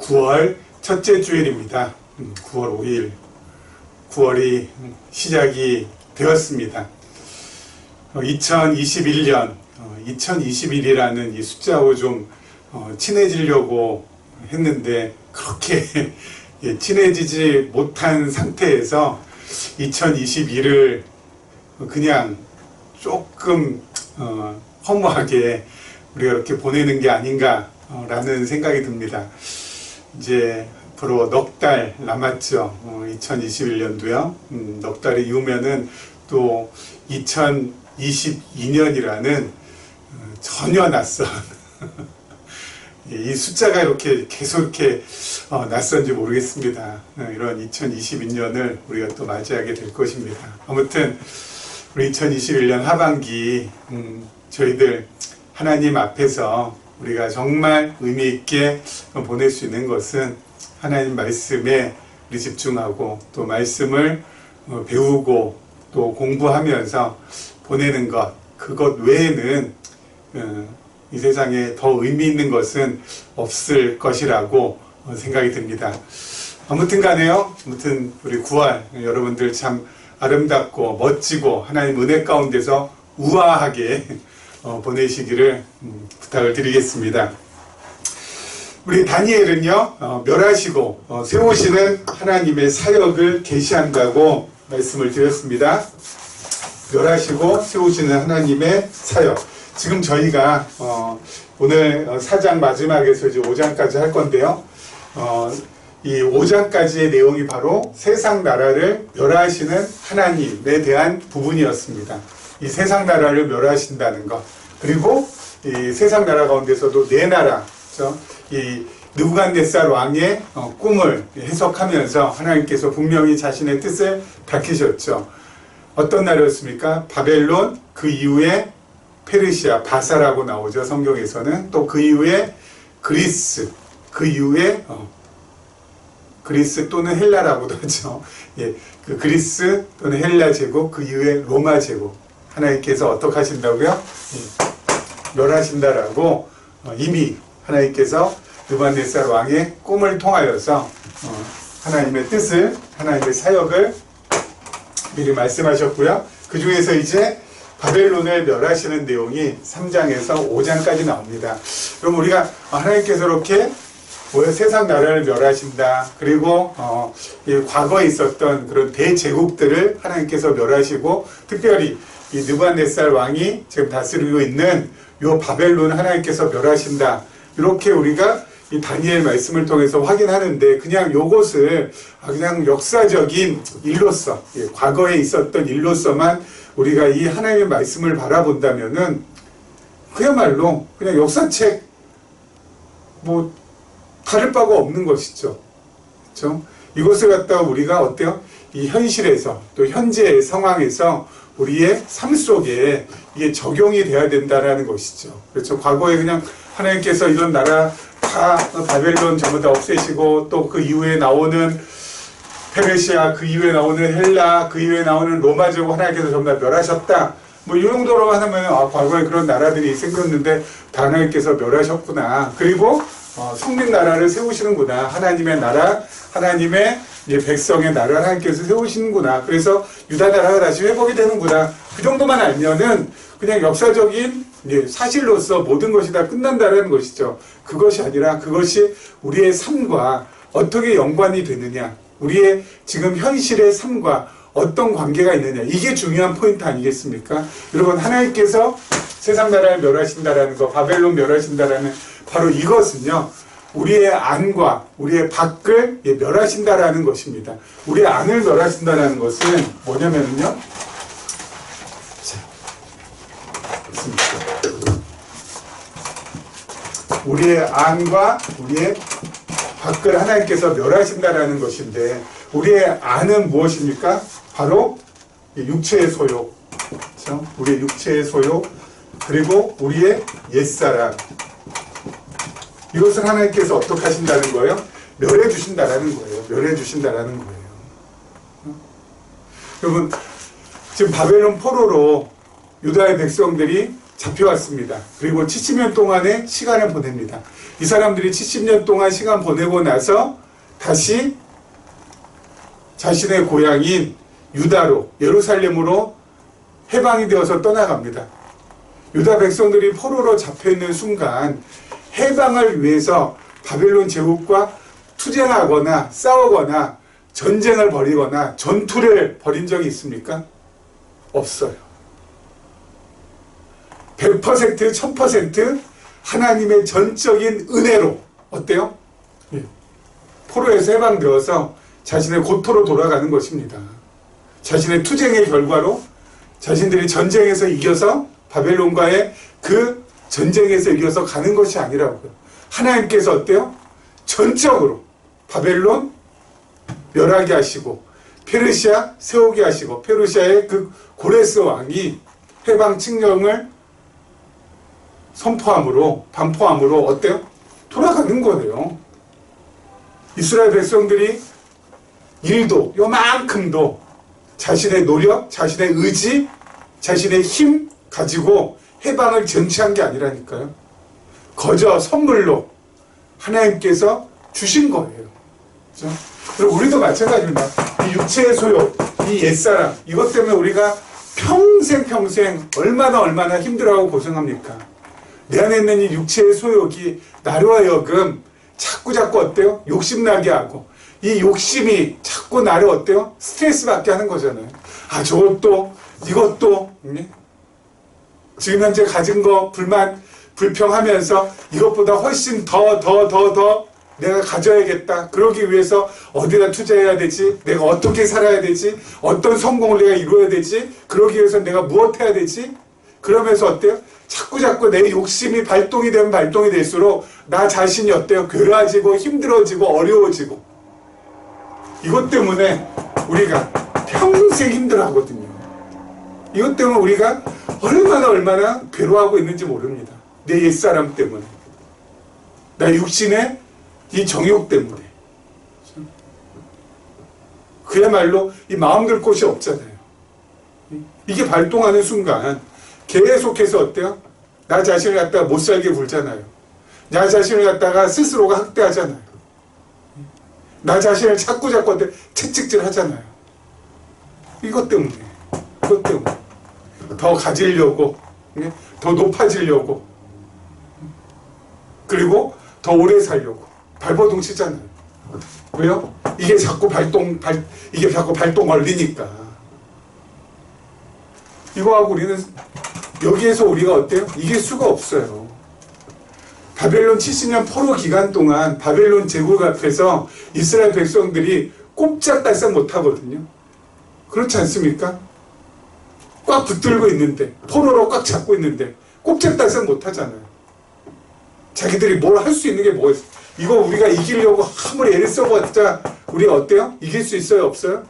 9월 첫째 주일입니다. 9월 5일 9월이 시작이 되었습니다. 2021년 2021이라는 이 숫자하고 좀 친해지려고 했는데 그렇게 친해지지 못한 상태에서 2021을 그냥 조금 허무하게 우리가 이렇게 보내는 게 아닌가 라는 생각이 듭니다. 이제 앞으로 넉 달 남았죠. 2021년도요. 넉 달이 이후면은 또 2022년이라는 전혀 낯선 이 숫자가 이렇게 계속 이렇게 낯선지 모르겠습니다. 이런 2022년을 우리가 또 맞이하게 될 것입니다. 아무튼 우리 2021년 하반기 저희들 하나님 앞에서 우리가 정말 의미 있게 보낼 수 있는 것은 하나님 말씀에 우리 집중하고 또 말씀을 배우고 또 공부하면서 보내는 것, 그것 외에는 이 세상에 더 의미 있는 것은 없을 것이라고 생각이 듭니다. 아무튼 간에요. 아무튼 우리 9월 여러분들 참 아름답고 멋지고 하나님 은혜 가운데서 우아하게 보내시기를 부탁을 드리겠습니다. 우리 다니엘은요, 멸하시고 세우시는 하나님의 사역을 계시한다고 말씀을 드렸습니다. 멸하시고 세우시는 하나님의 사역. 지금 저희가 오늘 4장 마지막에서 이제 5장까지 할 건데요. 이 5장까지의 내용이 바로 세상 나라를 멸하시는 하나님에 대한 부분이었습니다. 이 세상 나라를 멸하신다는 것, 그리고 이 세상 나라 가운데서도 네 나라, 그렇죠? 이 느부갓네살 왕의 꿈을 해석하면서 하나님께서 분명히 자신의 뜻을 밝히셨죠. 어떤 나라였습니까? 바벨론, 그 이후에 페르시아, 바사라고 나오죠. 성경에서는. 또 그 이후에 그리스, 그 이후에 그리스 또는 헬라라고도 하죠. 예, 그 그리스 또는 헬라 제국, 그 이후에 로마 제국. 하나님께서 어떻게 하신다고요? 예, 멸하신다라고 이미 하나님께서 느부갓네살 왕의 꿈을 통하여서 하나님의 뜻을, 하나님의 사역을 미리 말씀하셨고요. 그 중에서 이제 바벨론을 멸하시는 내용이 3장에서 5장까지 나옵니다. 그럼 우리가 하나님께서 이렇게 세상 나라를 멸하신다. 그리고 과거에 있었던 그런 대제국들을 하나님께서 멸하시고, 특별히 이 느부갓네살 왕이 지금 다스리고 있는 요 바벨론 하나님께서 멸하신다. 이렇게 우리가 이 다니엘 말씀을 통해서 확인하는데, 그냥 요것을 그냥 역사적인 일로서, 과거에 있었던 일로서만 우리가 이 하나님의 말씀을 바라본다면은 그야말로 그냥 역사책 다를 바가 없는 것이죠. 그렇죠? 이것을 갖다가 우리가 어때요? 이 현실에서 또 현재의 상황에서 우리의 삶 속에 이게 적용이 돼야 된다라는 것이죠. 그렇죠? 과거에 그냥 하나님께서 이런 나라 다 바벨론 전부 다 없애시고, 또 그 이후에 나오는 페르시아, 그 이후에 나오는 헬라, 그 이후에 나오는 로마 제국 하나님께서 전부 다 멸하셨다. 이 정도로만 하면 과거에 그런 나라들이 생겼는데 다 하나님께서 멸하셨구나. 그리고 성민 나라를 세우시는구나. 하나님의 나라, 하나님의 백성의 나라를 하나님께서 세우시는구나. 그래서 유다 나라가 다시 회복이 되는구나. 그 정도만 알면은 그냥 역사적인 사실로서 모든 것이 다 끝난다는 것이죠. 그것이 아니라 그것이 우리의 삶과 어떻게 연관이 되느냐, 우리의 지금 현실의 삶과 어떤 관계가 있느냐, 이게 중요한 포인트 아니겠습니까? 여러분, 하나님께서 세상 나라를 멸하신다라는 거, 바벨론 멸하신다라는 바로 이것은요, 우리의 안과 우리의 밖을 멸하신다라는 것입니다. 우리의 안을 멸하신다라는 것은 뭐냐면요, 우리의 안과 우리의 밖을 하나님께서 멸하신다라는 것인데, 우리의 안은 무엇입니까? 바로 육체의 소욕, 그렇죠? 우리의 육체의 소욕, 그리고 우리의 옛사람, 이것을 하나님께서 어떻게 하신다는 거예요? 멸해 주신다라는 거예요. 멸해 주신다라는 거예요. 여러분, 지금 바벨론 포로로 유다의 백성들이 잡혀왔습니다. 그리고 70년 동안의 시간을 보냅니다. 이 사람들이 70년 동안 시간 보내고 나서 다시 자신의 고향인 유다로, 예루살렘으로 해방이 되어서 떠나갑니다. 유다 백성들이 포로로 잡혀있는 순간 해방을 위해서 바벨론 제국과 투쟁하거나 싸우거나 전쟁을 벌이거나 전투를 벌인 적이 있습니까? 없어요. 100% 1000% 하나님의 전적인 은혜로 어때요? 포로에서 해방되어서 자신의 고토로 돌아가는 것입니다. 자신의 투쟁의 결과로 자신들이 전쟁에서 이겨서 바벨론과의 그 전쟁에서 이겨서 가는 것이 아니라고요. 하나님께서 어때요? 전적으로 바벨론 멸하게 하시고 페르시아 세우게 하시고 페르시아의 그 고레스 왕이 해방 칙령을 선포함으로 반포함으로 어때요? 돌아가는 거예요. 이스라엘 백성들이 일도 요만큼도 자신의 노력, 자신의 의지, 자신의 힘 가지고 해방을 쟁취한 게 아니라니까요. 거저 선물로 하나님께서 주신 거예요. 그렇죠? 그리고 우리도 마찬가지입니다. 이 육체의 소욕, 이 옛사람, 이것 때문에 우리가 평생 얼마나 힘들어하고 고생합니까? 내 안에 있는 이 육체의 소욕이 나로 하여금 자꾸 어때요? 욕심나게 하고 이 욕심이 자꾸 나를 어때요? 스트레스 받게 하는 거잖아요. 아, 저것도 이것도 지금 현재 가진 거 불평하면서 이것보다 훨씬 더 내가 가져야겠다. 그러기 위해서 어디다 투자해야 되지? 내가 어떻게 살아야 되지? 어떤 성공을 내가 이루어야 되지? 그러기 위해서 내가 무엇 해야 되지? 그러면서 어때요? 자꾸 내 욕심이 발동이 되면 발동이 될수록 나 자신이 어때요? 괴로워지고 힘들어지고 어려워지고 이것 때문에 우리가 평생 힘들어하거든요. 이것 때문에 우리가 얼마나 괴로워하고 있는지 모릅니다. 내 옛사람 때문에. 나 육신의 이 정욕 때문에. 그야말로 이 마음 둘 곳이 없잖아요. 이게 발동하는 순간 계속해서 어때요? 나 자신을 갖다가 못 살게 굴잖아요. 나 자신을 갖다가 스스로가 학대하잖아요. 나 자신을 자꾸 채찍질 하잖아요. 이것 때문에. 더 가지려고, 더 높아지려고, 그리고 더 오래 살려고 발버둥 치잖아요. 왜요? 이게 자꾸 발동 걸리니까. 이거하고 우리는 여기에서 우리가 어때요? 이길 수가 없어요. 바벨론 70년 포로 기간 동안 바벨론 제국 앞에서 이스라엘 백성들이 꼼짝달싹 못하거든요. 그렇지 않습니까? 꽉 붙들고 있는데, 포로로 꽉 잡고 있는데 꼼짝달싹 못하잖아요. 자기들이 뭘 할 수 있는 게 뭐가 있어요? 이거 우리가 이기려고 아무리 애를 써봤자 우리가 어때요? 이길 수 있어요? 없어요?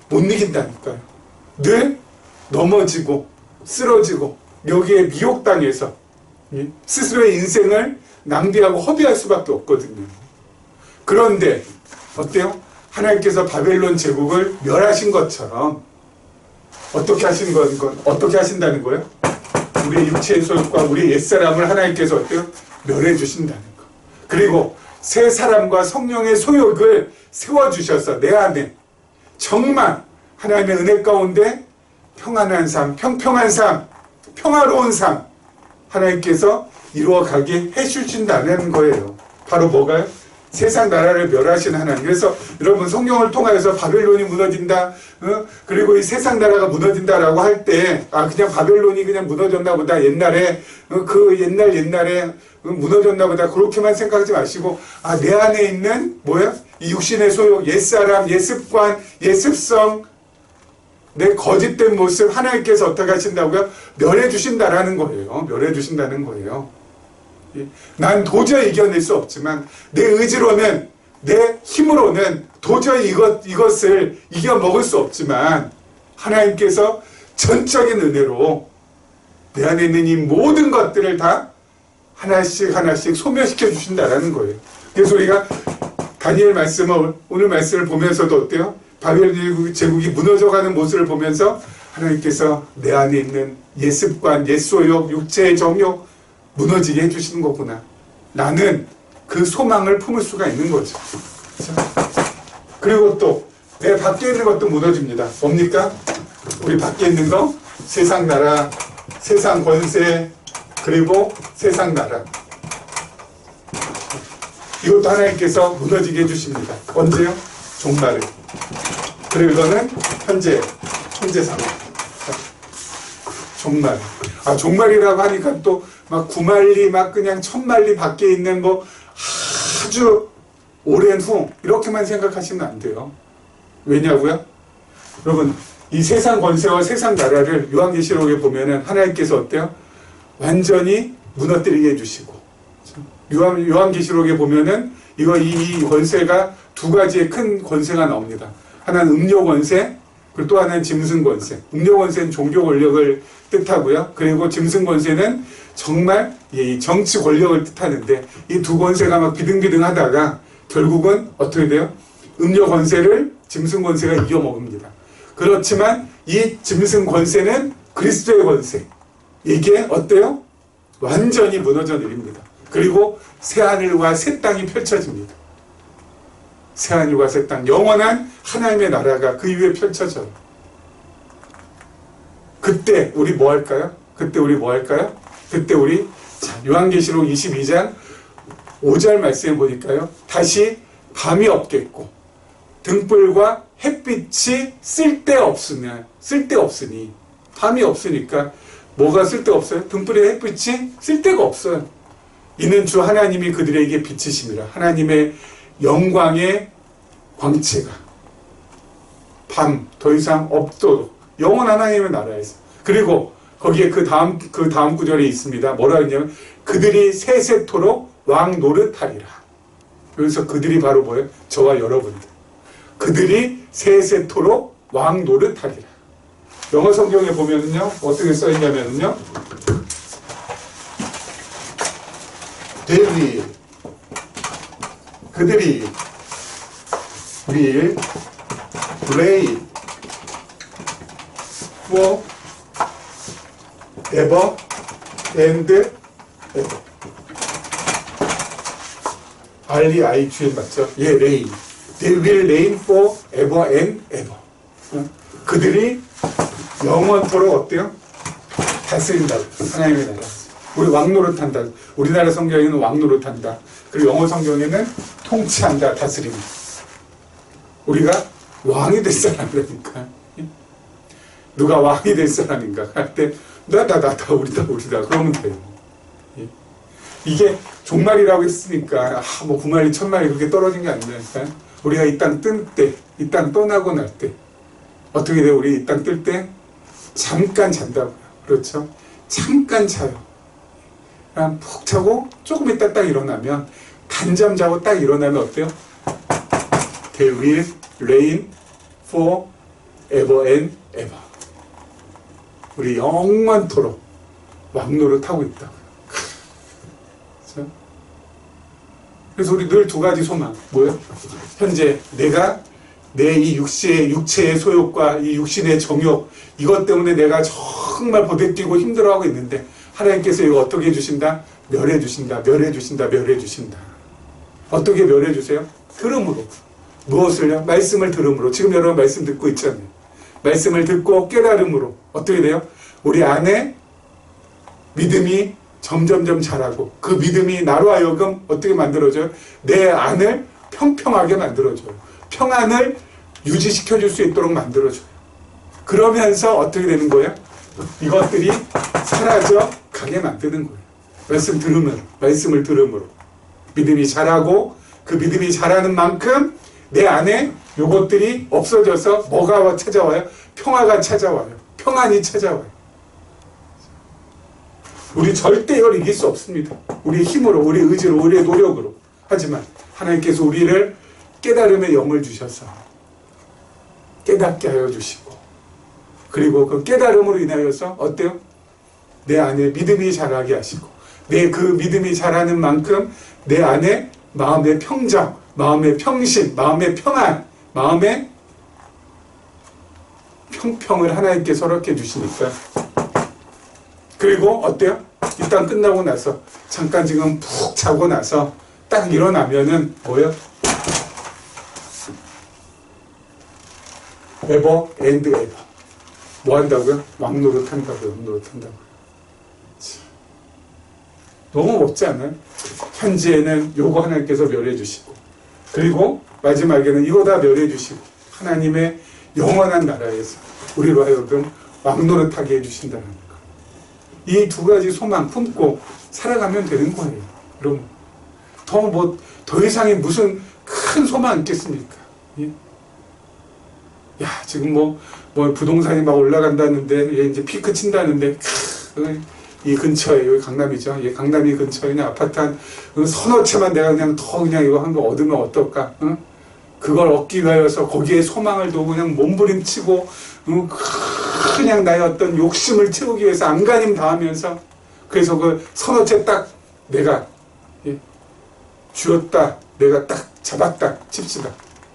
못 이긴다니까요. 늘 넘어지고 쓰러지고 여기에 미혹당해서 스스로의 인생을 낭비하고 허비할 수밖에 없거든요. 그런데 어때요? 하나님께서 바벨론 제국을 멸하신 것처럼 어떻게 하신다는 거예요? 우리의 육체의 소욕과 우리의 옛사람을 하나님께서 어때요? 멸해 주신다는 거. 그리고 새 사람과 성령의 소욕을 세워주셔서 내 안에 정말 하나님의 은혜 가운데 평안한 삶, 평평한 삶, 평화로운 삶 하나님께서 이루어가게 해주신다는 거예요. 바로 뭐가요? 세상 나라를 멸하신 하나님. 그래서 여러분 성경을 통해서 바벨론이 무너진다, 그리고 이 세상 나라가 무너진다라고 할 때, 그냥 바벨론이 그냥 무너졌나 보다. 옛날에 그 옛날에 무너졌나 보다. 그렇게만 생각하지 마시고, 내 안에 있는 이 육신의 소욕, 옛사람, 옛습관, 옛습성, 내 거짓된 모습 하나님께서 어떻게 하신다고요? 멸해 주신다라는 거예요. 멸해 주신다는 거예요. 난 도저히 이겨낼 수 없지만 내 의지로는, 내 힘으로는 도저히 이것을 이겨 먹을 수 없지만 하나님께서 전적인 은혜로 내 안에 있는 이 모든 것들을 다 하나씩 소멸시켜 주신다라는 거예요. 그래서 우리가 다니엘 말씀을, 오늘 말씀을 보면서도 어때요? 바벨론 제국이 무너져가는 모습을 보면서 하나님께서 내 안에 있는 옛습관, 옛소욕, 육체의 정욕 무너지게 해주시는 거구나. 나는 그 소망을 품을 수가 있는 거죠. 그리고 또 내 밖에 있는 것도 무너집니다. 뭡니까? 우리 밖에 있는 거 세상 나라, 세상 권세, 그리고 세상 나라. 이것도 하나님께서 무너지게 해주십니다. 언제요? 종말에. 그리고 이거는 현재 상황. 종말. 종말이라고 하니까 또 막 9만리, 막 그냥 1000만리 밖에 있는 뭐 아주 오랜 후, 이렇게만 생각하시면 안 돼요. 왜냐고요? 여러분, 이 세상 권세와 세상 나라를 요한계시록에 보면은 하나님께서 어때요? 완전히 무너뜨리게 해주시고. 요한계시록에 보면은 이 권세가 두 가지의 큰 권세가 나옵니다. 하나는 음료 권세, 그리고 또 하나는 짐승 권세. 음료 권세는 종교 권력을 뜻하고요. 그리고 짐승 권세는 정말 이 정치 권력을 뜻하는데, 이 두 권세가 막 비등비등 하다가 결국은 어떻게 돼요? 음료 권세를 짐승 권세가 이겨먹습니다. 그렇지만 이 짐승 권세는 그리스도의 권세. 이게 어때요? 완전히 무너져 내립니다. 그리고 새하늘과 새 땅이 펼쳐집니다. 새하늘과 새 땅, 영원한 하나님의 나라가 그 위에 펼쳐져요. 그때 우리 뭐 할까요? 그때 우리 요한계시록 22장 5절 말씀에 보니까요, 다시 밤이 없겠고 등불과 햇빛이 쓸데없으니, 밤이 없으니까 뭐가 쓸데없어요? 등불의 햇빛이 쓸데가 없어요. 이는 주 하나님이 그들에게 비치심이라. 하나님의 영광의 광채가 밤 더 이상 없도록 영원한 하나님의 나라에서. 그리고 거기에 그 다음 구절에 있습니다. 뭐라 했냐면 그들이 세세토록 왕 노릇하리라. 여기서 그들이 바로 뭐예요? 저와 여러분들. 그들이 세세토록 왕 노릇하리라. 영어 성경에 보면은요, 어떻게 써있냐면은요, 그들이 will reign for ever and ever. R-E-I-G-N 맞죠? 예, reign. They will reign for ever and ever. 그들이 영원토록 어때요? 다스린다고. 하나님의 나라. 우리 왕노릇한다. 우리나라 성경에는 왕노릇한다. 그리고 영어 성경에는 통치한다, 다스립니다. 우리가 왕이 될 사람이라니까. 누가 왕이 될 사람인가 할 때 우리다 그러면 돼요. 이게 종말이라고 했으니까 뭐 9만리 1000만리 그렇게 떨어진 게 아니라니까. 우리가 이 땅 뜰 때, 이 땅 떠나고 날 때 어떻게 돼요? 우리 이 땅 뜰 때 잠깐 잔다고요. 그렇죠? 잠깐 자요. 그냥 푹 자고 조금 있다 딱 일어나면, 단잠 자고 딱 일어나면 어때요? They will reign for ever and ever. 우리 영원토록 왕노릇 하고 있다고요. 그렇죠? 그래서 우리 늘 두 가지 소망. 뭐예요? 현재 내가 내 이 육체의 소욕과 이 육신의 정욕, 이것 때문에 내가 정말 부대끼고 힘들어하고 있는데 하나님께서 이거 어떻게 해주신다? 멸해주신다. 어떻게 멸해주세요? 들음으로. 무엇을요? 말씀을 들음으로. 지금 여러분 말씀 듣고 있잖아요. 말씀을 듣고 깨달음으로 어떻게 돼요? 우리 안에 믿음이 점점점 자라고, 그 믿음이 나로 하여금 어떻게 만들어져요? 내 안을 평평하게 만들어줘요. 평안을 유지시켜줄 수 있도록 만들어줘요. 그러면서 어떻게 되는 거예요? 이것들이 사라져 가게 만드는 거예요. 말씀을 들음으로 믿음이 자라고, 그 믿음이 자라는 만큼 내 안에 요것들이 없어져서 뭐가 찾아와요? 평화가 찾아와요. 평안이 찾아와요. 우리 절대 이걸 이길 수 없습니다. 우리의 힘으로, 우리의 의지로, 우리의 노력으로. 하지만 하나님께서 우리를 깨달음의 영을 주셔서 깨닫게 하여 주시고, 그리고 그 깨달음으로 인하여서 어때요? 내 안에 믿음이 자라게 하시고, 내 그 믿음이 자라는 만큼 내 안에 마음의 평정, 마음의 평신, 마음의 평안, 마음의 평평을 하나님께서 허락해 주시니까. 그리고 어때요? 이 땅 끝나고 나서 잠깐 지금 푹 자고 나서 딱 딱 일어나면은 뭐예요? 에버 앤드 에버. 뭐 한다고요? 왕노릇 한다고요. 왕노릇 한다고요. 너무 멋지 않아요? 현지에는 요거 하나님께서 멸해 주시고, 그리고 마지막에는 이거 다 멸해 주시고, 하나님의 영원한 나라에서 우리로 하여금 왕노릇하게 해주신다는 거. 이 두 가지 소망 품고 살아가면 되는 거예요. 여러분, 더 이상의 무슨 큰 소망 있겠습니까? 예? 야, 지금 뭐 부동산이 막 올라간다는데, 이제 피크 친다는데, 이 근처에, 여기 강남이죠. 예, 강남이 근처에 그냥 아파트 한 서너 채만 내가 그냥 이거 한 거 얻으면 어떨까? 응? 그걸 얻기 위해서 거기에 소망을 두고 그냥 몸부림치고, 그냥 나의 어떤 욕심을 채우기 위해서 안간힘 다하면서, 그래서 그 서너 채 딱 내가, 예, 쥐었다, 내가 딱 잡았다 칩시다.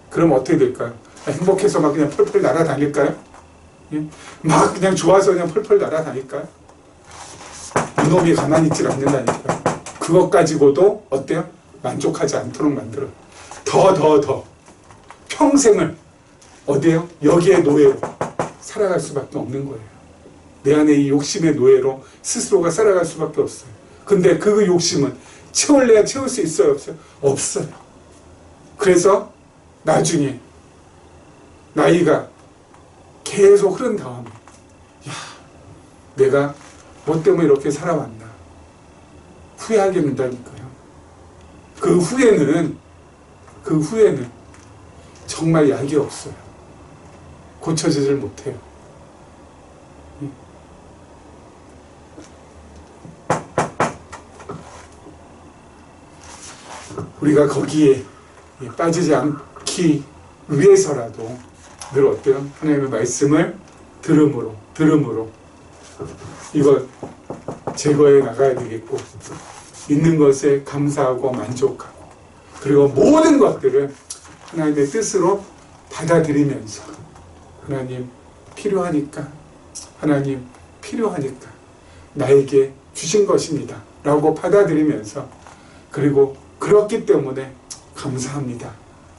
그럼 어떻게 될까요? 행복해서 막 그냥 펄펄 날아다닐까요? 예? 막 그냥 좋아서 그냥 펄펄 날아다닐까요? 이놈이 가만히 있질 않는다니까요. 그것 가지고도 어때요? 만족하지 않도록 만들어요. 더 평생을 어디에요? 여기에 노예로 살아갈 수밖에 없는 거예요. 내 안에 이 욕심의 노예로 스스로가 살아갈 수밖에 없어요. 근데 그 욕심은 채울래야 채울 수 있어요? 없어요? 없어요. 그래서 나중에 나이가 계속 흐른 다음에, 야, 내가 뭐 때문에 이렇게 살아왔나 후회하게 된다니까요. 그 후회는 정말 약이 없어요. 고쳐지질 못해요. 우리가 거기에 빠지지 않기 위해서라도 늘 어때요? 하나님의 말씀을 들음으로 이걸 제거해 나가야 되겠고, 있는 것에 감사하고 만족하고, 그리고 모든 것들을 하나님의 뜻으로 받아들이면서 하나님 필요하니까 나에게 주신 것입니다 라고 받아들이면서, 그리고 그렇기 때문에 감사합니다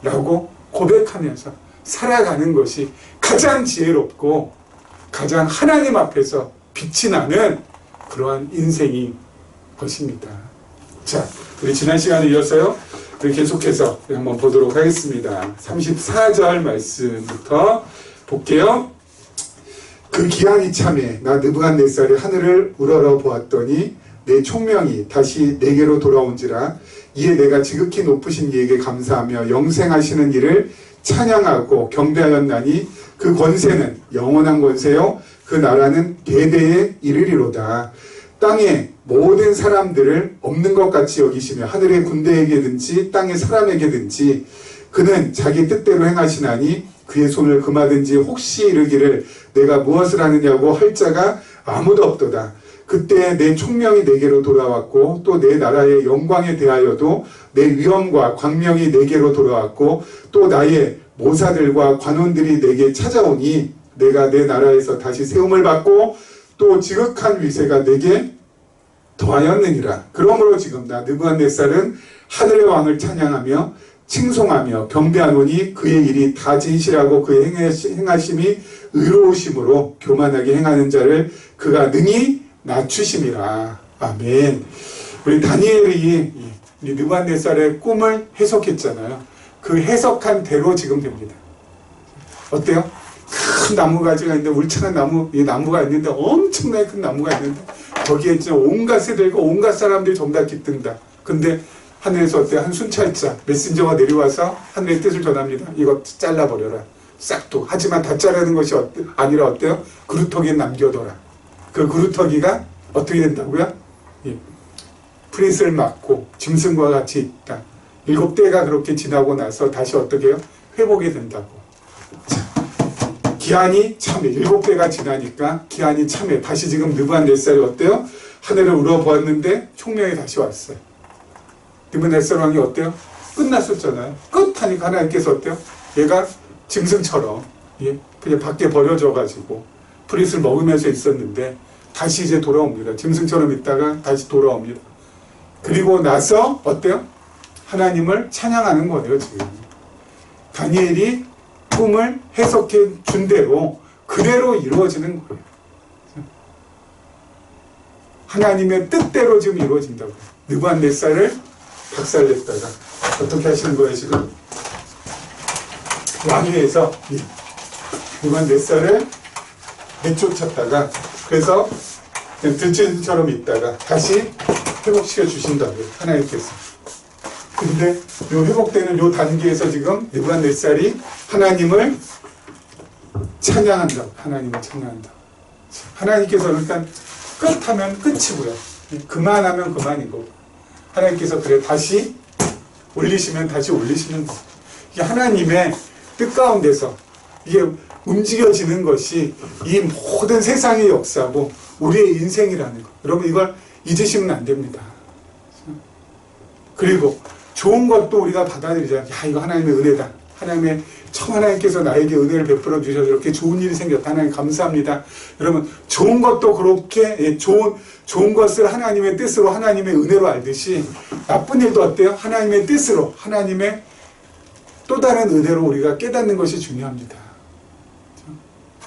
라고 고백하면서 살아가는 것이 가장 지혜롭고 가장 하나님 앞에서 빛이 나는 그러한 인생인 것입니다. 자, 우리 지난 시간에 이어서요, 우리 계속해서 한번 보도록 하겠습니다. 34절 말씀부터 볼게요. 그 기한이 참에 나 느부갓네살이 하늘을 우러러 보았더니 내 총명이 다시 내게로 돌아온지라. 이에 내가 지극히 높으신 이에게 감사하며 영생하시는 이를 찬양하고 경배하였나니 그 권세는 영원한 권세요 그 나라는 대대에 이르리로다. 땅의 모든 사람들을 없는 것 같이 여기시며 하늘의 군대에게든지 땅의 사람에게든지 그는 자기 뜻대로 행하시나니 그의 손을 금하든지 혹시 이르기를 내가 무엇을 하느냐고 할 자가 아무도 없도다. 그때 내 총명이 내게로 돌아왔고 또 내 나라의 영광에 대하여도 내 위엄과 광명이 내게로 돌아왔고 또 나의 모사들과 관원들이 내게 찾아오니 내가 내 나라에서 다시 세움을 받고 또 지극한 위세가 내게 더하였느니라. 그러므로 지금 나 느부갓네살은 하늘의 왕을 찬양하며 칭송하며 경배하노니 그의 일이 다 진실하고 그의 행하심이 의로우심으로 교만하게 행하는 자를 그가 능히 낮추심이라. 아멘. 우리 다니엘이 느부갓네살의 꿈을 해석했잖아요. 그 해석한 대로 지금 됩니다. 어때요? 큰 나무가지가 있는데, 울창한 나무가 있는데, 엄청나게 큰 나무가 있는데, 거기에 진짜 온갖 새들과 온갖 사람들이 전부 다 깃든다. 근데 하늘에서 어때요? 한 순찰자, 메신저가 내려와서 하늘의 뜻을 전합니다. 이거 잘라버려라. 싹둑. 하지만 다 자르는 것이 아니라 어때요? 그루터기에 남겨둬라. 그 그루터기가 어떻게 된다고요? 예. 프리스를 맞고 짐승과 같이 있다. 7대가 그렇게 지나고 나서 다시 어떻게 해요? 회복이 된다고. 자, 기한이 참해. 7대가 지나니까 기한이 참해. 다시 지금 느부갓네살이 어때요? 하늘을 우러보았는데 총명이 다시 왔어요. 느부갓네살 왕이 어때요? 끝났었잖아요. 끝하니까 하나님께서 어때요? 얘가 짐승처럼 그냥 밖에 버려져가지고 프리스를 먹으면서 있었는데 다시 이제 돌아옵니다. 짐승처럼 있다가 다시 돌아옵니다. 그리고 나서 어때요? 하나님을 찬양하는 거예요, 지금. 다니엘이 꿈을 해석해 준 대로 그대로 이루어지는 거예요. 하나님의 뜻대로 지금 이루어진다고요. 느부갓네살을 박살냈다가 어떻게 하시는 거예요, 지금? 왕위에서 느부갓네살을 내쫓았다가, 그래서 들쥐처럼 있다가 다시 회복시켜 주신다고요, 하나님께서. 근데 요 회복되는 요 단계에서 지금 느부갓네살이 하나님을 찬양한다고. 하나님을 찬양한다고. 하나님께서는 일단 끝하면 끝이고요. 그만하면 그만이고. 하나님께서 그래 다시 올리시면 다시 올리시는 거. 이게 하나님의 뜻 가운데서 이게 움직여지는 것이 이 모든 세상의 역사고 우리의 인생이라는 거. 여러분 이걸 잊으시면 안 됩니다. 그리고 좋은 것도 우리가 받아들이자. 야, 이거 하나님의 은혜다. 하나님께서 나에게 은혜를 베풀어 주셔서 이렇게 좋은 일이 생겼다. 하나님 감사합니다. 여러분 좋은 것도 그렇게 좋은 것을 하나님의 뜻으로, 하나님의 은혜로 알듯이 나쁜 일도 어때요? 하나님의 뜻으로, 하나님의 또 다른 은혜로 우리가 깨닫는 것이 중요합니다.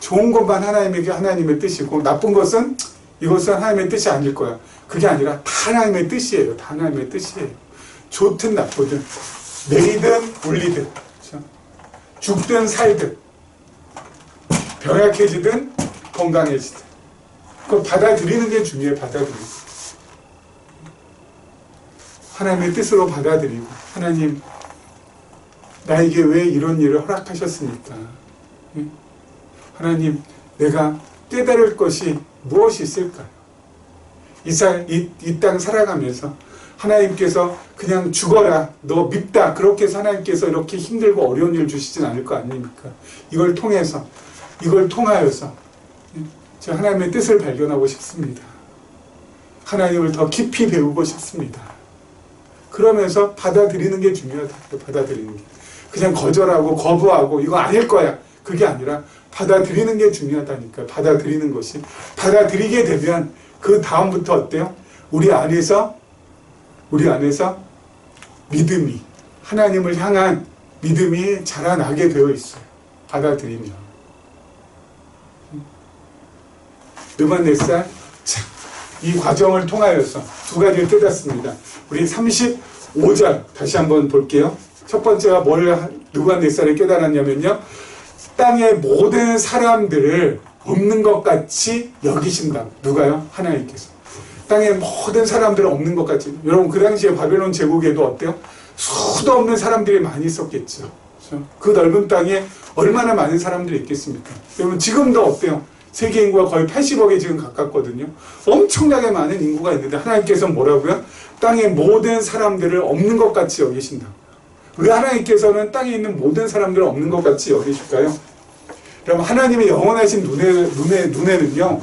좋은 것만 하나님에게 하나님의 뜻이고, 나쁜 것은 이것은 하나님의 뜻이 아닐 거야. 그게 아니라 다 하나님의 뜻이에요. 다 하나님의 뜻이에요. 좋든 나쁘든, 내리든 울리든, 그렇죠? 죽든 살든, 병약해지든 건강해지든, 그걸 받아들이는 게 중요해요. 받아들이고 하나님의 뜻으로 받아들이고, 하나님 나에게 왜 이런 일을 허락하셨습니까? 하나님, 내가 깨달을 것이 무엇이 있을까요? 이 땅 살아가면서 하나님께서 그냥 죽어라, 너 밉다, 그렇게 해서 하나님께서 이렇게 힘들고 어려운 일 주시진 않을 거 아닙니까? 이걸 통하여서 제가 하나님의 뜻을 발견하고 싶습니다. 하나님을 더 깊이 배우고 싶습니다. 그러면서 받아들이는 게 중요하다. 받아들이는 게. 그냥 거절하고 거부하고 이거 아닐 거야. 그게 아니라 받아들이는 게 중요하다니까. 받아들이는 것이. 받아들이게 되면 그 다음부터 어때요? 우리 안에서 믿음이, 하나님을 향한 믿음이 자라나게 되어 있어요. 받아들이면. 느부갓네살, 이 과정을 통하여서 두 가지를 깨닫습니다. 우리 35절 다시 한번 볼게요. 첫 번째가 느부갓네살이 깨달았냐면요, 땅의 모든 사람들을 없는 것 같이 여기신다. 누가요? 하나님께서. 땅의 모든 사람들은 없는 것 같이. 여러분 그 당시에 바벨론 제국에도 어때요? 수도 없는 사람들이 많이 있었겠죠. 그렇죠? 그 넓은 땅에 얼마나 많은 사람들이 있겠습니까? 여러분 지금도 어때요? 세계 인구가 거의 80억에 지금 가깝거든요. 엄청나게 많은 인구가 있는데 하나님께서는 뭐라고요? 땅의 모든 사람들을 없는 것 같이 여기신다. 왜 하나님께서는 땅에 있는 모든 사람들을 없는 것 같이 여기실까요? 여러분 하나님의 영원하신 눈에는요,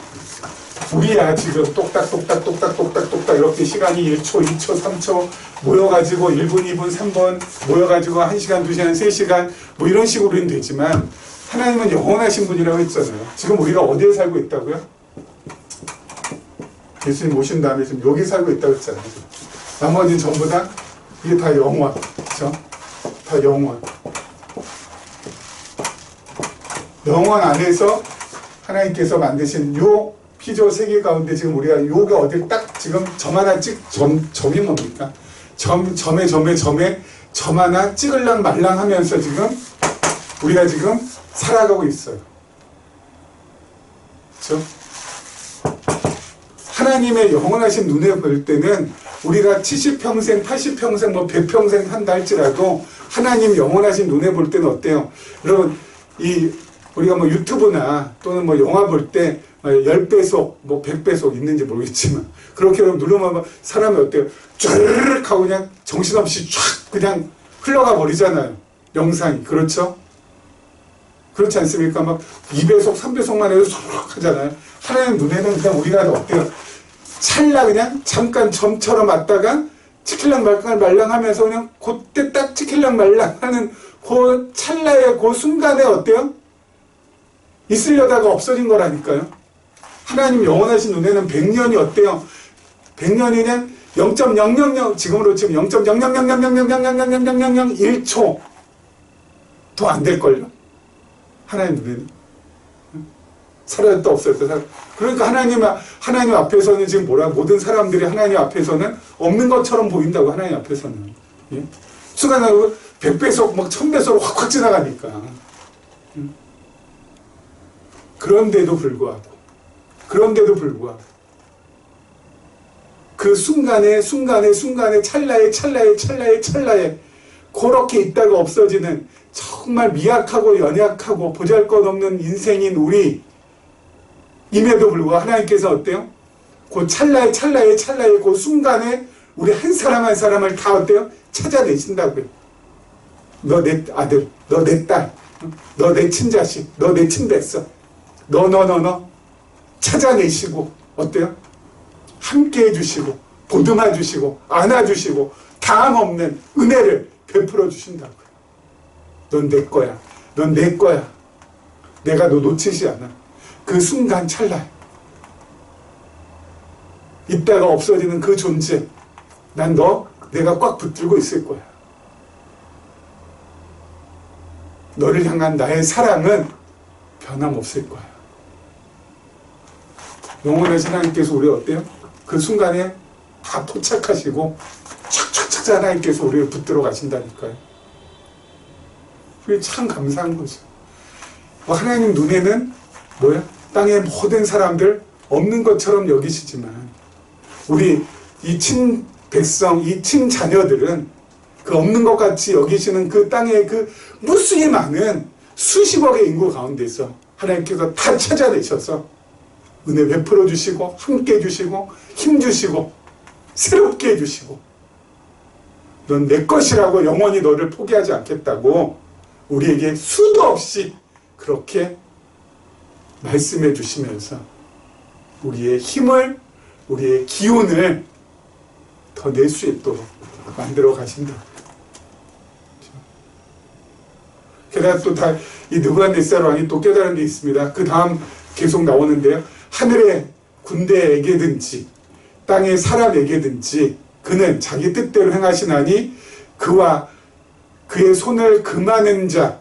우리야 지금 똑딱똑딱 이렇게 시간이 1초, 2초, 3초 모여가지고 1분, 2분, 3분 모여가지고 1시간, 2시간, 3시간 뭐 이런 식으로는 되지만 하나님은 영원하신 분이라고 했잖아요. 지금 우리가 어디에 살고 있다고요? 예수님 오신 다음에 지금 여기 살고 있다고 했잖아요. 나머지는 전부 다 이게 다 영원, 그렇죠? 다 영원. 영원 안에서 하나님께서 만드신 요 피조 세계 가운데 지금 우리가 요가 어딜 딱 지금 점 하나 점이 뭡니까? 점 하나 찍을랑 말랑 하면서 지금 우리가 지금 살아가고 있어요. 그렇죠? 하나님의 영원하신 눈에 볼 때는 우리가 70평생, 80평생, 뭐 100평생 한다 할지라도 하나님 영원하신 눈에 볼 때는 어때요? 여러분, 우리가 뭐 유튜브나 또는 뭐 영화 볼 때 10배속, 뭐 100배속 있는지 모르겠지만 그렇게 누르면 사람이 어때요? 쫙 하고 그냥 정신없이 쫙 그냥 흘러가 버리잖아요. 영상이. 그렇죠? 그렇지 않습니까? 막 2배속, 3배속만 해도 소록 하잖아요. 하나님 눈에는 그냥 우리가 어때요? 찰나 그냥 잠깐 점처럼 왔다가 치킬랑 말랑 하면서 그냥 그때 딱 치킬랑 말랑 하는 그 찰나의 그 순간에 어때요? 있으려다가 없어진 거라니까요. 하나님 영원하신 눈에는 100년이 어때요? 100년이 그냥 0.000 지금으로 치면 0.0000000000001초 더 안 될걸요. 하나님 눈에는 사라졌다 없어졌다. 그러니까 하나님 앞에서는 지금 모든 사람들이 하나님 앞에서는 없는 것처럼 보인다고. 하나님 앞에서는 순간에 100배속 막 1000배속으로 확확 지나가니까. 그런데도 불구하고 그 순간에 찰나에 그렇게 있다가 없어지는 정말 미약하고 연약하고 보잘것없는 인생인 우리 임에도 불구하고 하나님께서 어때요? 그 찰나에 그 순간에 우리 한 사람 한 사람을 다 어때요? 찾아내신다고요. 너 내 아들, 너 내 딸, 너 내 친자식, 너 내 친백성, 너 찾아내시고 어때요? 함께 해주시고 보듬어 주시고 안아주시고 다함 없는 은혜를 베풀어 주신다고요. 넌 내 거야. 넌 내 거야. 내가 너 놓치지 않아. 그 순간 찰나 있다가 없어지는 그 존재, 난 내가 꽉 붙들고 있을 거야. 너를 향한 나의 사랑은 변함없을 거야. 영원하신 하나님께서 우리 어때요? 그 순간에 다 포착하시고 착착착 하나님께서 우리를 붙들어 가신다니까요. 그게 참 감사한 거죠. 하나님 눈에는 뭐야? 땅의 모든 사람들 없는 것처럼 여기시지만 우리 이 친백성, 이 친자녀들은 그 없는 것 같이 여기시는 그 땅의 그 무수히 많은 수십억의 인구 가운데서 하나님께서 다 찾아내셔서 은혜 베풀어 주시고 함께 해주시고 힘주시고 새롭게 해주시고 넌 내 것이라고 영원히 너를 포기하지 않겠다고 우리에게 수도 없이 그렇게 말씀해 주시면서 우리의 힘을, 우리의 기운을 더 낼 수 있도록 만들어 가신다. 게다가 또 이 느부갓네살 왕이 또 깨달은 게 있습니다. 그 다음 계속 나오는데요. 하늘의 군대에게든지 땅의 사람에게든지 그는 자기 뜻대로 행하시나니 그와 그의 손을 금하는 자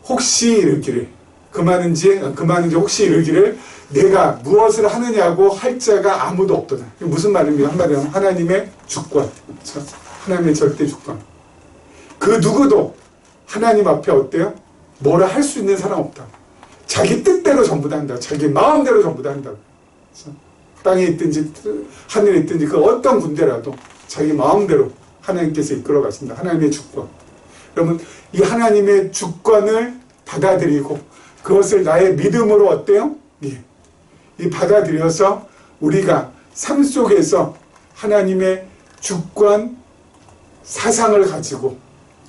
혹시 이르기를 혹시 이르기를 내가 무엇을 하느냐고 할 자가 아무도 없도다. 무슨 말입니까? 한마디로 하면 하나님의 주권, 그렇죠? 하나님의 절대 주권. 그 누구도 하나님 앞에 어때요? 뭐라 할 수 있는 사람 없다. 자기 뜻대로 전부 다 한다. 자기 마음대로 전부 다 한다. 그렇죠? 땅에 있든지 하늘에 있든지 그 어떤 군대라도 자기 마음대로 하나님께서 이끌어 가신다. 하나님의 주권. 여러분 이 하나님의 주권을 받아들이고 그것을 나의 믿음으로 어때요? 이 받아들여서 우리가 삶 속에서 하나님의 주권 사상을 가지고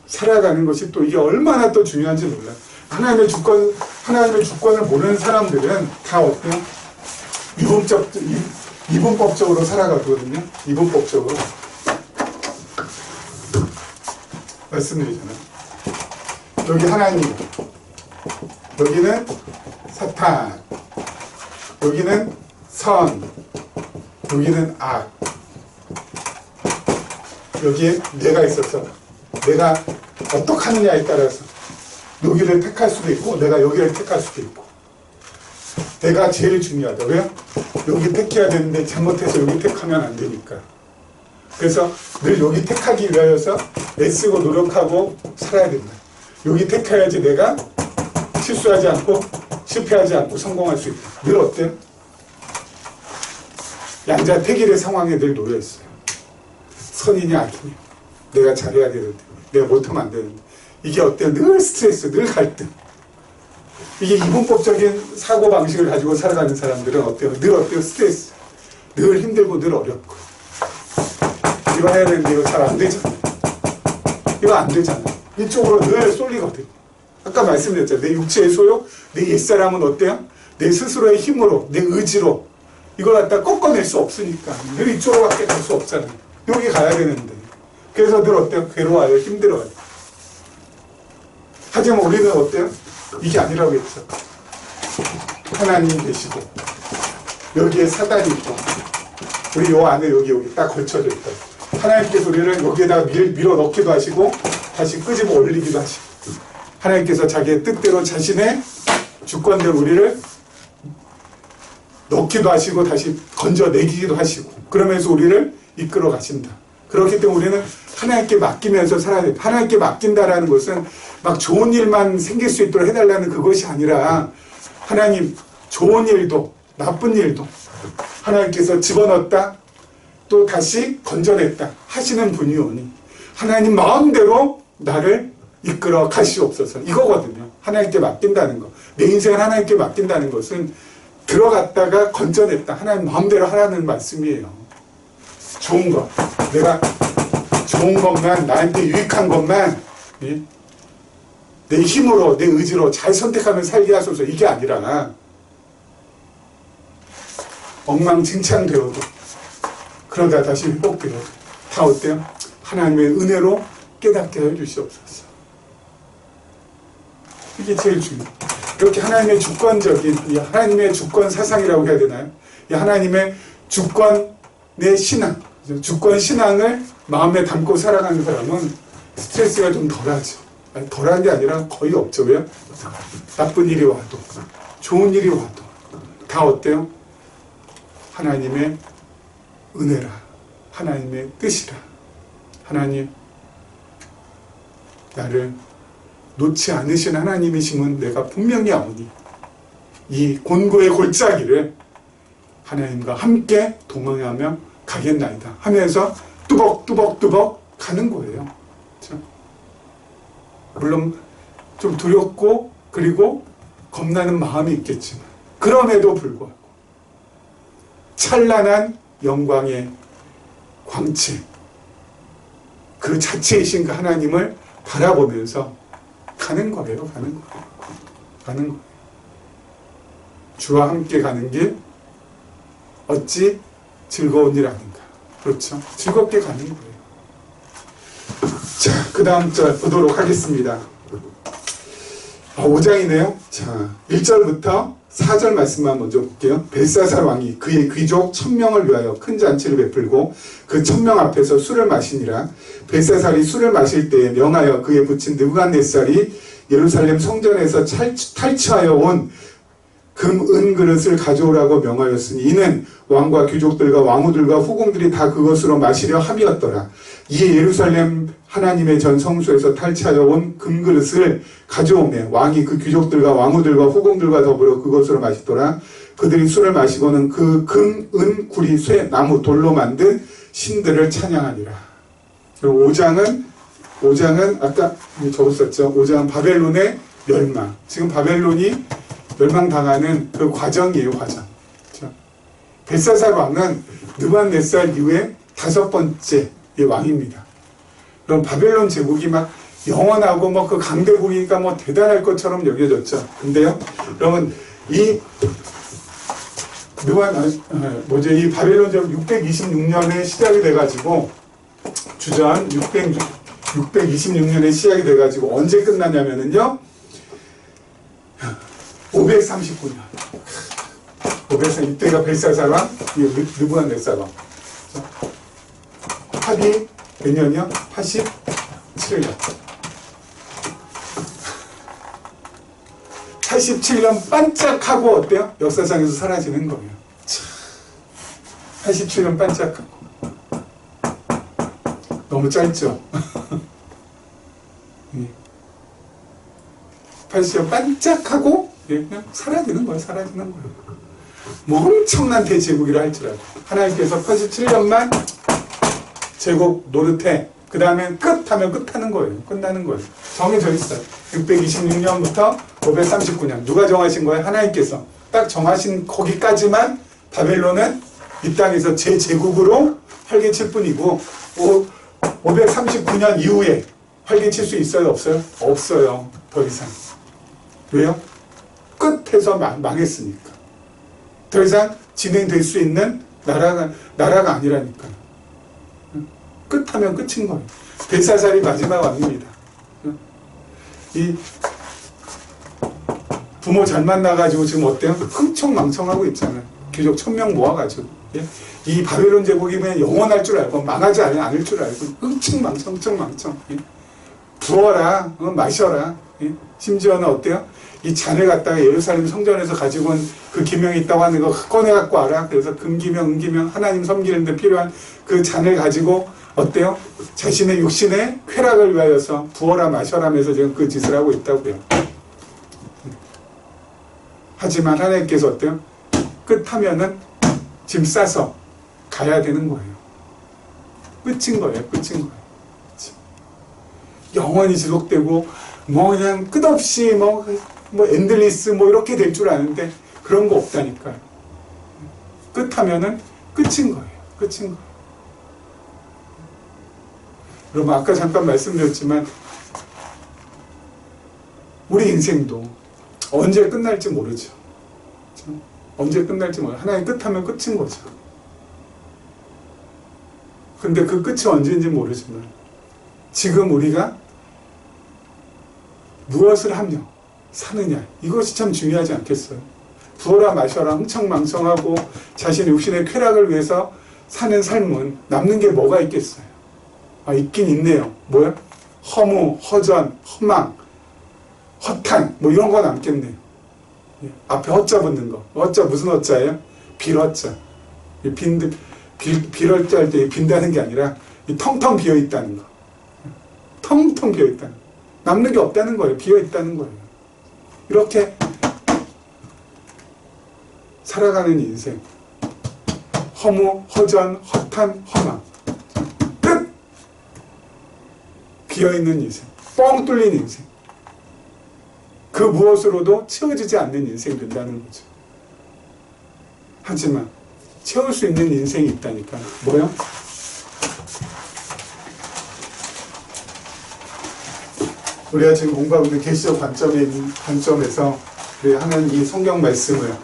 살아가는 것이 또 이게 얼마나 또 중요한지 몰라요. 하나님의 주권을 모르는 사람들은 다 어때요? 이분법적으로 살아가거든요. 이분법적으로. 말씀드리잖아요. 여기 하나님, 여기는 사탄, 여기는 선, 여기는 악. 여기에 내가 있어서 내가 어떻게 하느냐에 따라서 여기를 택할 수도 있고 내가 여기를 택할 수도 있고 내가 제일 중요하다. 왜요? 여기 택해야 되는데 잘못해서 여기 택하면 안 되니까. 그래서 늘 여기 택하기 위하여서 애쓰고 노력하고 살아야 된다. 여기 택해야지 내가 실수하지 않고 실패하지 않고 성공할 수 있다. 늘 어때요? 양자택일의 상황에 늘 놓여 있어요. 선이냐 악이냐. 내가 잘해야 되는데 내가 못하면 안 되는데 이게 어때요? 늘 스트레스, 늘 갈등. 이게 이분법적인 사고방식을 가지고 살아가는 사람들은 어때요? 늘 어때요? 스트레스. 늘 힘들고 늘 어렵고. 이거 해야 되는데 이거 잘 안 되잖아. 이거 안 되잖아. 이쪽으로 늘 쏠리거든. 아까 말씀드렸잖아요. 내 육체의 소욕, 내 옛사람은 어때요? 내 스스로의 힘으로, 내 의지로 이걸 갖다 꺾어낼 수 없으니까 늘 이쪽으로 밖에 갈 수 없잖아요. 여기 가야 되는데. 그래서 늘 어때요? 괴로워요. 힘들어요. 하지만 우리는 어때요? 이게 아니라고 했죠. 하나님이 계시고 여기에 사단이 있고 우리 요 안에 여기 딱 걸쳐져 있다. 하나님께서 우리를 여기에다가 밀어 넣기도 하시고 다시 끄집어 올리기도 하시고, 하나님께서 자기의 뜻대로 자신의 주권대로 우리를 넣기도 하시고 다시 건져내기도 하시고, 그러면서 우리를 이끌어 가신다. 그렇기 때문에 우리는 하나님께 맡기면서 살아야 돼. 하나님께 맡긴다라는 것은 막 좋은 일만 생길 수 있도록 해달라는 그것이 아니라, 하나님 좋은 일도 나쁜 일도 하나님께서 집어넣었다 또 다시 건져냈다 하시는 분이오니 하나님 마음대로 나를 이끌어 가시옵소서, 이거거든요. 하나님께 맡긴다는 거, 내 인생을 하나님께 맡긴다는 것은 들어갔다가 건져냈다, 하나님 마음대로 하라는 말씀이에요. 좋은 것, 내가 좋은 것만, 나한테 유익한 것만 내 힘으로 내 의지로 잘 선택하면 살게 하소서, 이게 아니라 엉망진창되어도 그러다 다시 회복되어도 다 어때요? 하나님의 은혜로 깨닫게 해주시옵소서. 이게 제일 중요해요. 이렇게 하나님의 주권적인, 이 하나님의 주권 사상이라고 해야 되나요? 이 하나님의 주권의 신앙, 주권 신앙을 마음에 담고 살아가는 사람은 스트레스가 좀 덜하죠. 아니, 덜한 게 아니라 거의 없죠. 왜요? 나쁜 일이 와도 좋은 일이 와도 다 어때요? 하나님의 은혜라, 하나님의 뜻이라, 하나님 나를 놓지 않으신 하나님이심은 내가 분명히 아오니 이 곤고의 골짜기를 하나님과 함께 동행하며 가겠나이다 하면서 뚜벅뚜벅뚜벅 가는 거예요. 그렇죠? 물론 좀 두렵고 그리고 겁나는 마음이 있겠지만 그럼에도 불구하고 찬란한 영광의 광채 그 자체이신 그 하나님을 바라보면서 가는 거예요. 가는 거. 주와 함께 가는 길 어찌 즐거운 일 아닌가. 그렇죠? 즐겁게 가는 거예요. 자, 그 다음 절 보도록 하겠습니다. 5장이네요. 자, 1절부터 4절 말씀만 먼저 볼게요. 벨사살 왕이 그의 귀족 1000명을 위하여 큰 잔치를 베풀고 그 1000명 앞에서 술을 마시니라. 벨사살이 술을 마실 때에 명하여 그의 부친 느부갓네살이 예루살렘 성전에서 탈취하여 온 금, 은 그릇을 가져오라고 명하였으니 이는 왕과 귀족들과 왕후들과 후궁들이 다 그것으로 마시려 함이었더라. 이에 예루살렘 하나님의 전 성소에서 탈취하여 온 금그릇을 가져오매 왕이 그 귀족들과 왕후들과 후궁들과 더불어 그것으로 마시더라. 그들이 술을 마시고는 그 금, 은, 구리, 쇠, 나무, 돌로 만든 신들을 찬양하니라. 그리고 5장은 아까 적었었죠. 5장은 바벨론의 멸망. 지금 바벨론이 멸망당하는 그 과정이에요. 과정. 그렇죠? 벨사살 왕은 느부갓네살 이후에 5번째 왕입니다. 그럼 바벨론 제국이 막 영원하고 뭐 그 강대국이니까 뭐 대단할 것처럼 여겨졌죠. 근데요, 그러면 이 바벨론 제국 626년에 시작이 돼가지고 주전 626년에 시작이 돼가지고 언제 끝나냐면은요, 539년. 이때가 벨사살 왕, 느부갓네살 왕. 합이 몇 년이요? 87년. 87년 반짝하고 어때요? 역사상에서 사라지는 거예요. 87년 반짝하고. 너무 짧죠? 80년 반짝하고 그냥 사라지는 거예요. 뭐 엄청난 대제국이라 할지라도 하나님께서 87년만 제국 노릇해. 그 다음에 끝하면 끝하는 거예요. 끝나는 거예요. 정해져 있어요. 626년부터 539년. 누가 정하신 거예요? 하나님께서. 딱 정하신 거기까지만 바벨론은 이 땅에서 제제국으로 활개칠 뿐이고 539년 이후에 활개칠 수 있어요? 없어요? 없어요. 더 이상. 왜요? 끝에서 망했으니까. 더 이상 진행될 수 있는 나라가 아니라니까요. 끝하면 끝인 거예요. 벨사살이 마지막 왕입니다. 이 부모 잘 만나가지고 지금 어때요? 흥청망청하고 있잖아요. 귀족 1000명 모아가지고 예? 이 바벨론 제국이 그냥 영원할 줄 알고 망하지 않을 줄 알고 흥청망청 예? 부어라, 마셔라. 예? 심지어는 어때요? 이 잔을 갖다가 예루살렘 성전에서 가지고 온 그 기명이 있다고 하는 거 꺼내갖고 와라. 그래서 금기명, 은기명, 하나님 섬기는 데 필요한 그 잔을 가지고 어때요? 자신의 육신의 쾌락을 위하여서 부어라 마셔라 하면서 지금 그 짓을 하고 있다고요. 하지만 하나님께서 어때요? 끝하면은 짐 싸서 가야 되는 거예요. 끝인 거예요. 끝인 거예요. 영원히 지속되고 뭐 그냥 끝없이 뭐 엔들리스 뭐 이렇게 될 줄 아는데 그런 거 없다니까요. 끝하면은 끝인 거예요. 끝인 거예요. 여러분 아까 잠깐 말씀드렸지만 우리 인생도 언제 끝날지 모르죠. 언제 끝날지 모르죠. 하나님 끝하면 끝인 거죠. 근데 그 끝이 언제인지 모르지만 지금 우리가 무엇을 하며 사느냐 이것이 참 중요하지 않겠어요? 부어라 마셔라 흥청망청하고 자신의 육신의 쾌락을 위해서 사는 삶은 남는 게 뭐가 있겠어요? 아, 있긴 있네요. 뭐야? 허무, 허전, 허망, 허탄 뭐 이런 거 남겠네요. 예, 앞에 허자 붙는 거. 허자 무슨 허자예요? 빌허자. 빌허자 할 때 빈다는 게 아니라 텅텅 비어 있다는 거. 텅텅 비어 있다는 거. 남는 게 없다는 거예요. 비어 있다는 거예요. 이렇게 살아가는 인생. 허무, 허전, 허탄, 허망. 끝! 비어있는 인생. 뻥 뚫린 인생. 그 무엇으로도 채워지지 않는 인생이 된다는 거죠. 하지만 채울 수 있는 인생이 있다니까. 뭐요? 우리가 지금 공부하고 있는 계시적 관점에서 우리 하는 이 성경 말씀을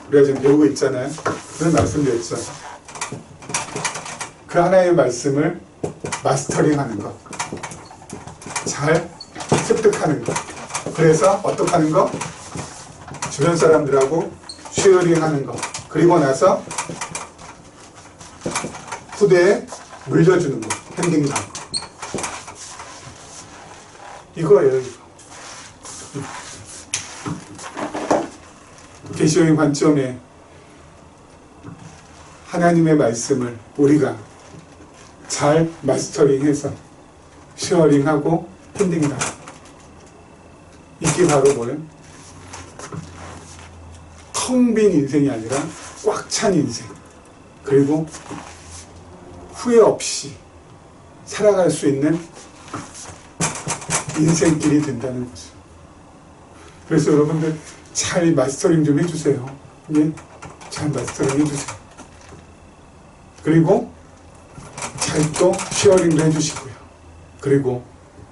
우리가 지금 배우고 있잖아요. 그런 말씀드렸죠. 그 하나의 말씀을 마스터링하는 것, 잘 습득하는 것. 그래서 어떻게 하는 거? 주변 사람들하고 쉐어링하는 거. 그리고 나서 후대에 물려주는 거. 핸딩감. 이거예요. 이거. 계시적인 관점에 하나님의 말씀을 우리가 잘 마스터링해서 쉐어링하고 핸딩감. 이게 바로 뭐예요? 텅 빈 인생이 아니라 꽉 찬 인생. 그리고 후회 없이 살아갈 수 있는 인생길이 된다는 거죠. 그래서 여러분들 잘 마스터링 좀 해주세요. 예? 잘 마스터링 해주세요. 그리고 잘 또 쉐어링도 해주시고요. 그리고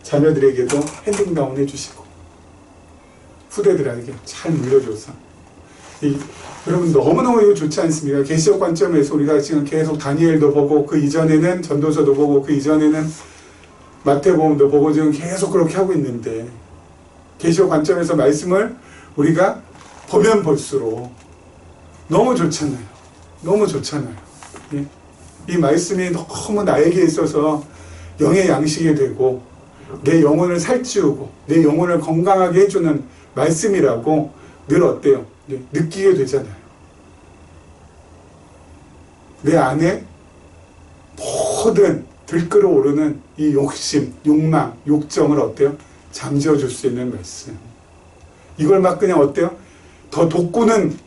자녀들에게도 핸딩다운 해주시고 후대들에게 잘 물려줘서 여러분 너무너무 이거 좋지 않습니까? 계시적 관점에서 우리가 지금 계속 다니엘도 보고 그 이전에는 전도서도 보고 그 이전에는 마태복음도 보고 지금 계속 그렇게 하고 있는데 계시적 관점에서 말씀을 우리가 보면 볼수록 너무 좋잖아요. 너무 좋잖아요. 예? 이 말씀이 너무 나에게 있어서 영의 양식이 되고 내 영혼을 살찌우고 내 영혼을 건강하게 해주는 말씀이라고 늘 어때요? 예, 느끼게 되잖아요. 내 안에 모든 들끓어오르는 이 욕심, 욕망, 욕정을 어때요? 잠재워줄 수 있는 말씀. 이걸 막 그냥 어때요? 더 돋구는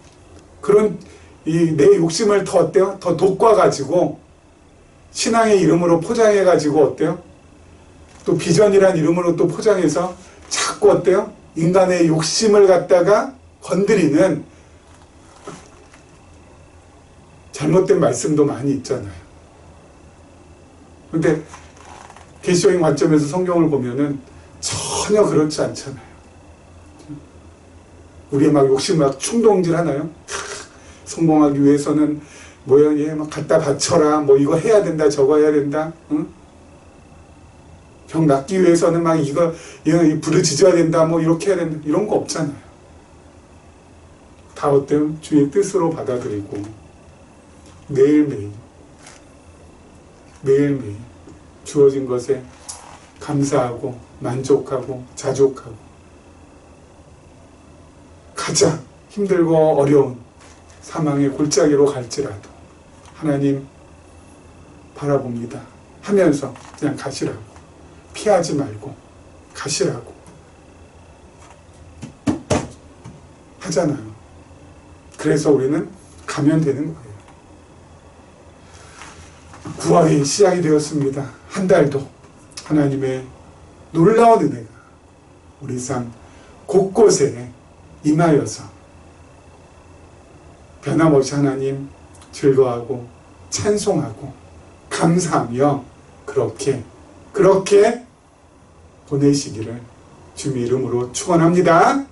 그런 내 욕심을 더 어때요? 더 돋궈가지고 신앙의 이름으로 포장해가지고 어때요? 또 비전이란 이름으로 또 포장해서 자꾸 어때요? 인간의 욕심을 갖다가 건드리는 잘못된 말씀도 많이 있잖아요. 근데 계시적인 관점에서 성경을 보면은 전혀 그렇지 않잖아요. 우리 막 욕심 막 충동질 하나요? 성공하기 위해서는 뭐야, 얘 막 갖다 바쳐라, 뭐 이거 해야 된다, 저거 해야 된다, 응? 병 낫기 위해서는 막 이거 부르짖어야 된다, 뭐 이렇게 해야 된다, 이런 거 없잖아요. 다 어때요? 주의 뜻으로 받아들이고 매일매일 매일매일 주어진 것에 감사하고 만족하고 자족하고 가장 힘들고 어려운 사망의 골짜기로 갈지라도 하나님 바라봅니다 하면서 그냥 가시라고, 피하지 말고 가시라고 하잖아요. 그래서 우리는 가면 되는 거예요. 9월이 시작이 되었습니다. 한 달도 하나님의 놀라운 은혜가 우리 삶 곳곳에 임하여서 변함없이 하나님 즐거워하고 찬송하고 감사하며 그렇게 보내시기를 주님 이름으로 축원합니다.